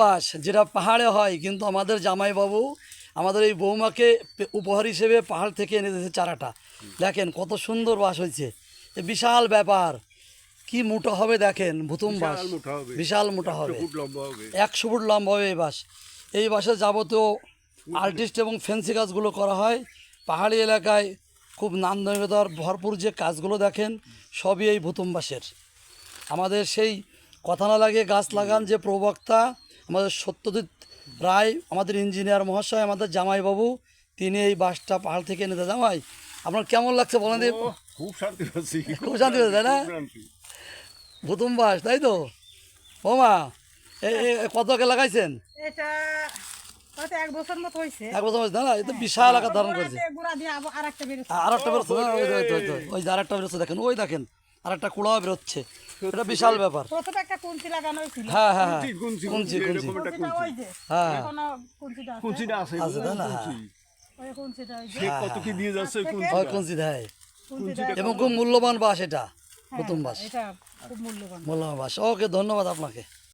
বাস যেটা পাহাড়ে হয়, কিন্তু আমাদের জামাইবাবু আমাদের এই বৌমাকে উপহার হিসেবে পাহাড় থেকে এনে দিয়েছে চারাটা। দেখেন কত সুন্দর বাস হয়েছে, এ বিশাল ব্যাপার। কি মোটা হবে দেখেন, ভুতুম বাস বিশাল মোটা হবে, 100 ফুট লম্বা হবে এই বাস। এই বাসে যাবতীয় আর্টিস্ট এবং ফ্যান্সি কাজগুলো করা হয়। পাহাড়ি এলাকায় খুব নান্দনিকতার ভরপুর যে কাজগুলো দেখেন, সবই এই ভুতুম বাসের। আমাদের সেই কথা না লাগে গাছ লাগান যে প্রবক্তা আমাদের সত্যজিৎ রায়, আমাদের ইঞ্জিনিয়ার মহাশয়, আমাদের জামাইবাবু, তিনি এই বাসটা পাহাড় থেকে এনে দেয়। জামাই, আপনার কেমন লাগছে বলেন? খুব শান্তি পাচ্ছি, খুব শান্তি পাচ্ছে, তাই না? ভুতুম বাস, তাই তো বৌমা? কত কে লাগাইছেন? এটা হয়তো 1 বছর মতো হয়েছে। 1 বছর হয়েছে না? এটা বিশাল আকার ধারণ করেছে। গুড়া দিয়ে আরেকটা বেরোচ্ছে। আরেকটা বেরোচ্ছে না? ওই যে আরেকটা বেরোচ্ছে, দেখেন ওই দেখেন আরেকটা কুড়াও বেরোচ্ছে। এটা বিশাল ব্যাপার। প্রথমে একটা কুঞ্চি লাগানো হয়েছিল। হ্যাঁ হ্যাঁ হ্যাঁ, কুঞ্চি, কুঞ্চি কুঞ্চি, কুঞ্চিটা ওই যে, হ্যাঁ এখনো কুঞ্চিটা আছে। কুঞ্চিটা আছে, আছে, তাই না? ওই কুঞ্চিটা ওই যে, সে কত কি দিয়ে যাচ্ছে ওই ওই কুঞ্চিটা। কুঞ্চি দেয়। কুঞ্চিটা এবং খুব মূল্যবান বাস এটা, প্রথম বাস, এটা খুব মূল্যবান। মূল্যবান বাস। ওকে, ধন্যবাদ আপনাকে।